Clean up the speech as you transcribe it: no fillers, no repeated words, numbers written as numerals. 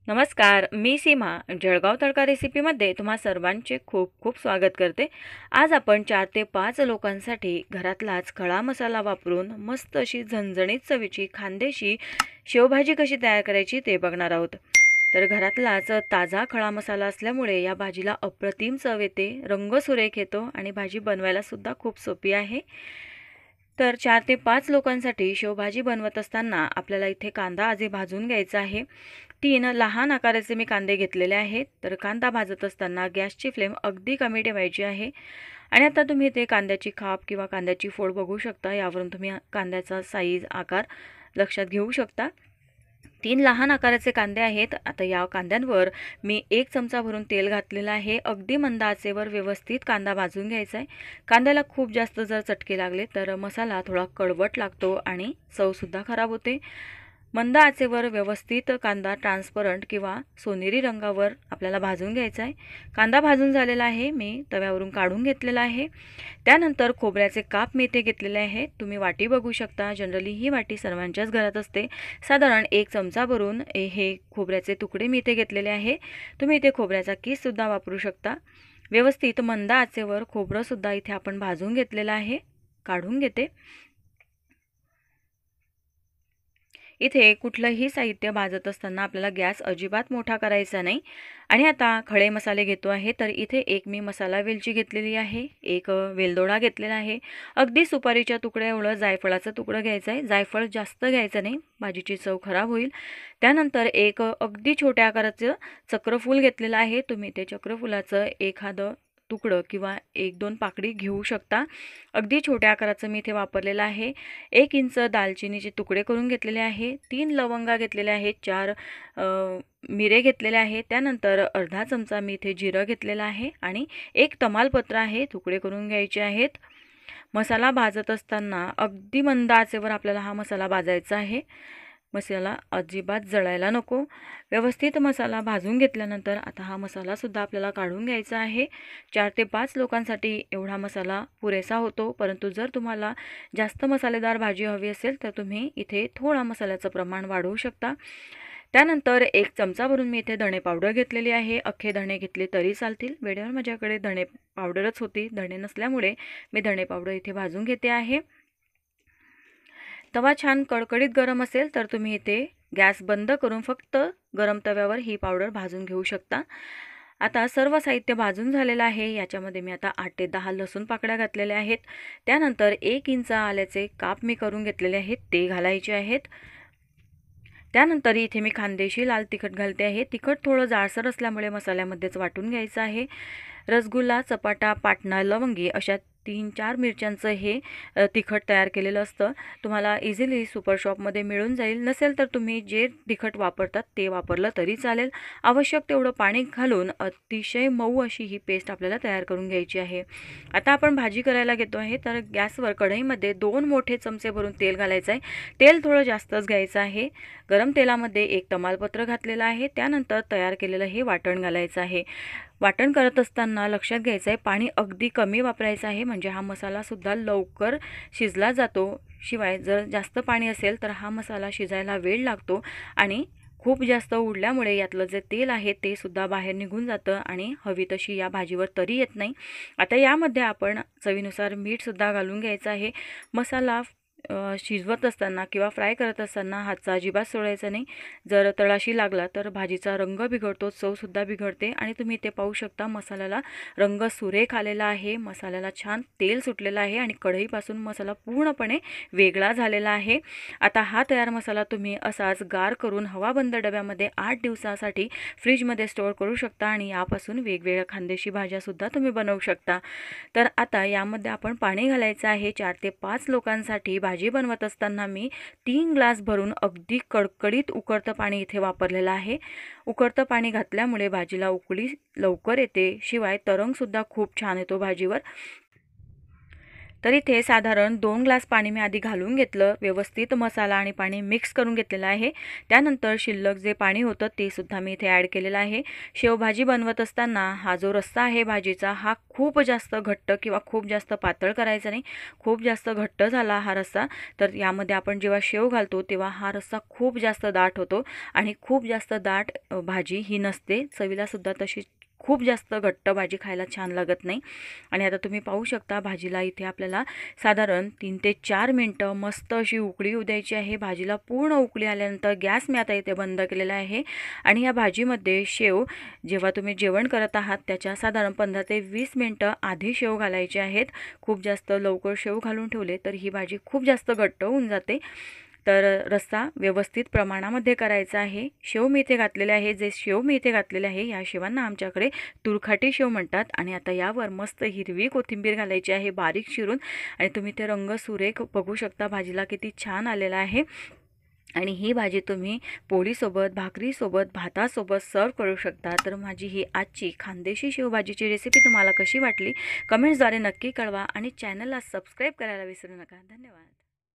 नमस्कार, मी सीमा जळगाव तडका रेसिपीमध्ये तुम्हा सर्वांचे खूप खूप स्वागत करते। आज आपण 4 ते 5 लोकांसाठी घरातलाच खडा मसाला वापरून मस्त अशी झणझणीत चवीची खानदेशी शेवभाजी कशी तयार करायची ते बघणार आहोत। तर घरातलाच ताजा खडा मसाला असल्यामुळे या भाजीला अप्रतिम चव येते, रंग सुरेख येतो आणि भाजी बनवायला सुद्धा खूप सोपी आहे। तर 4 ते 5 लोकांसाठी शेवभाजी बनवत असताना आपल्याला इथे कांदा आधी भाजून घ्यायचा आहे। 3 लहान आकाराचे मी कांदे घेतलेले आहेत। तर कांदा भाजत असताना गॅसची फ्लेम अगदी कमी ठेवायची आहे। आणि आता तुम्ही ते कांद्याची खाप किंवा कांद्याची फोड बघू शकता। यावरून तुम्ही कांद्याचा साईज आकार लक्षात घेऊ शकता। 3 लहान आकाराचे कांदे आहेत। आता या कांद्यांवर मी 1 चमचा भरून तेल घातलेलं आहे। अगदी मंद आचेवर व्यवस्थित कांदा भाजून घ्यायचा आहे। कांद्याला खूप जास्त जर चटके लागले तर मसाला थोडा कडवट लागतो आणि चव सुद्धा खराब होते। मंद आचेवर व्यवस्थित कांदा ट्रान्सपरंट किंवा सोनेरी रंगावर आपल्याला भाजून घ्यायचा आहे। कांदा भाजून झालेला आहे, मी तव्यावरून काढून घेतलेला आहे। त्यानंतर खोबऱ्याचे काप मी इथे घेतलेले आहेत। तुम्ही वाटी बघू शकता, जनरली ही वाटी सर्वांच्याच घरात असते। साधारण 1 चमचा भरून हे खोबऱ्याचे तुकडे मी इथे घेतलेले आहे। तुम्ही इथे खोबऱ्याचा किस सुद्धा वापरू शकता। व्यवस्थित मंद आचेवर खोबरं सुद्धा इथे आपण भाजून घेतलेलं आहे। काढून घेते। इथे कुठलंही साहित्य भाजत असताना आपल्याला गॅस अजिबात मोठा करायचा नाही। आणि आता खडे मसाले घेतो आहे। तर इथे एक मी मसाला वेलची घेतलेली आहे, एक वेलदोडा घेतलेला आहे, अगदी सुपारीच्या तुकड्या एवढं जायफळाचं तुकडं घ्यायचं आहे। जायफळ जास्त घ्यायचं नाही, भाजीची चव खराब होईल। त्यानंतर एक अगदी छोट्या आकाराचं चक्रफूल घेतलेलं आहे। तुम्ही ते चक्रफुलाचं एखादं तुकडं किंवा 1-2 पाकळी घेऊ शकता। अगदी छोट्या आकाराचं मी इथे वापरलेलं आहे। 1 इंच दालचिनीचे तुकडे करून घेतलेले आहे, 3 लवंगा घेतलेल्या आहेत, 4 मिरे घेतलेले आहेत। त्यानंतर अर्धा चमचा मी इथे जिरं घेतलेलं आहे आणि 1 तमालपत्र आहे, तुकडे करून घ्यायचे आहेत। मसाला भाजत असताना अगदी मंद आचेवर आपल्याला हा मसाला भाजायचा आहे। मसाला अजिबात जळायला नको। व्यवस्थित मसाला भाजून घेतल्यानंतर आता हा मसाला सुद्धा आपल्याला काढून घ्यायचा आहे। 4 ते 5 लोकांसाठी एवढा मसाला पुरेसा होतो, परंतु जर तुम्हाला जास्त मसालेदार भाजी हवी असेल तर तुम्ही इथे थोडा मसाल्याचं प्रमाण वाढवू शकता। त्यानंतर 1 चमचा भरून मी इथे धणे पावडर घेतलेली आहे। अख्खे धणे घेतले तरी चालतील, वेळेवर माझ्याकडे धणे पावडरच होती, धणे नसल्यामुळे मी धणे पावडर इथे भाजून घेते आहे। तवा छान कडकडीत गरम असेल तर तुम्ही इथे गॅस बंद करून फक्त गरम तव्यावर ही पावडर भाजून घेऊ शकता। आता सर्व साहित्य भाजून झालेलं आहे। याच्यामध्ये मी आता 8 ते 10 लसूण पाकळ्या घातलेल्या आहेत। त्यानंतर 1 इंच आल्याचे काप मी करून घेतलेले आहेत, ते घालायचे आहेत। त्यानंतर इथे मी खानदेशी लाल तिखट घालते आहे। तिखट थोडं जाडसर असल्यामुळे मसाल्यामध्येच वाटून घ्यायचं आहे। रसगुल्ला, चपाटा, पाटणा, लवंगी अशा 3-4 मिरच्यांचं हे तिखट तयार केलेलं असतं। तुम्हाला इझिली सुपर शॉपमध्ये मिळून जाईल। नसेल तर तुम्ही जे तिखट वापरतात ते वापरलं तरी चालेल। आवश्यक तेवढं पाणी घालून अतिशय मऊ अशी ही पेस्ट आपल्याला तयार करून घ्यायची आहे। आता आपण भाजी करायला घेतो आहे। तर गॅसवर कढईमध्ये 2 मोठे चमचे भरून तेल घालायचं आहे। तेल थोडं जास्तच घ्यायचं आहे। गरम तेलामध्ये 1 तमालपत्र घातलेलं आहे। त्यानंतर तयार केलेलं हे वाटण घालायचं आहे। वाटण करत असताना लक्षात घ्यायचं आहे, पाणी अगदी कमी वापरायचं आहे, म्हणजे हा मसाला सुद्धा लवकर शिजला जातो। शिवाय जर जास्त पाणी असेल तर हा मसाला शिजायला वेळ लागतो आणि खूप जास्त उडल्यामुळे यातलं जे तेल आहे ते सुद्धा बाहेर निघून जातं आणि हवी तशी या भाजीवर तरी येत नाही। आता यामध्ये आपण चवीनुसार मीठ सुद्धा घालून घ्यायचं आहे। मसाला शिजवत असताना किंवा फ्राय करत असताना हातचा अजिबात सोडायचा नाही। जर तळाशी लागला तर भाजीचा रंग बिघडतो, चवसुद्धा बिघडते। आणि तुम्ही ते पाहू शकता, मसाल्याला रंग सुरेख आलेला आहे, मसाल्याला छान तेल सुटलेलं आहे आणि कढईपासून मसाला पूर्णपणे वेगळा झालेला आहे। आता हा तयार मसाला तुम्ही असाच गार करून हवाबंद डब्यामध्ये 8 दिवसासाठी फ्रीजमध्ये स्टोअर करू शकता आणि यापासून वेगवेगळ्या खानदेशी भाज्यासुद्धा तुम्ही बनवू शकता। तर आता यामध्ये आपण पाणी घालायचं आहे। 4 ते 5 लोकांसाठी भाजी बनवत असताना मी 3 ग्लास भरून अगदी कडकडीत उकळतं पाणी इथे वापरलेलं आहे। उकळतं पाणी घातल्यामुळे भाजीला उकळी लवकर येते, शिवाय तरंगसुद्धा खूप छान येतो भाजीवर। तर इथे साधारण 2 ग्लास पाणी मी आधी घालून घेतलं, व्यवस्थित मसाला आणि पाणी मिक्स करून घेतलेलं आहे। त्यानंतर शिल्लक जे पाणी होतं ते सुद्धा मी इथे ॲड केलेलं आहे। शेवभाजी बनवत असताना हा जो रस्सा आहे भाजीचा हा खूप जास्त घट्ट किंवा खूप जास्त पातळ करायचा नाही। खूप जास्त घट्ट झाला हा रस्सा तर यामध्ये आपण जेव्हा शेव घालतो तेव्हा हा रस्सा खूप जास्त दाट होतो आणि खूप जास्त दाट भाजी ही नसते, चवीला सुद्धा तशी खूप जास्त घट्ट भाजी खायला छान लागत नाही। आणि आता तुम्ही पाहू शकता भाजीला इथे आपल्याला साधारण 3 ते 4 मिनिटं मस्त अशी उकळी येऊ द्यायची आहे। भाजीला पूर्ण उकळी आल्यानंतर गॅस मी आता इथे बंद केलेला आहे आणि या भाजीमध्ये शेव जेव्हा तुम्ही जेवण करत आहात त्याच्या साधारण 15 ते 20 मिनिटं आधी शेव घालायचे आहेत। खूप जास्त लवकर शेव घालून ठेवले तर ही भाजी खूप जास्त घट्ट होऊन जाते। तर रस्सा व्यवस्थित प्रमाणामध्ये करायचा आहे। शेव मी इथे घातलेले आहे, जे शेव मी इथे घातलेले आहे या शेवांना आमच्याकडे तुरखाटी शेव म्हणतात आणि आता यावर मस्त हिरवी कोथिंबीर घालायची आहे बारीक चिरून आणि तुम्ही ते रंग सुरेख बघू शकता भाजीला किती छान आलेला आहे। आणि ही भाजी तुम्ही पोळीसोबत, भाकरीसोबत, भातासोबत सर्व करू शकता। तर माझी ही आजची खानदेशी शेवभाजीची रेसिपी तुम्हाला कशी वाटली कमेंट्सद्वारे नक्की कळवा आणि चॅनलला सबस्क्राईब करायला विसरू नका। धन्यवाद।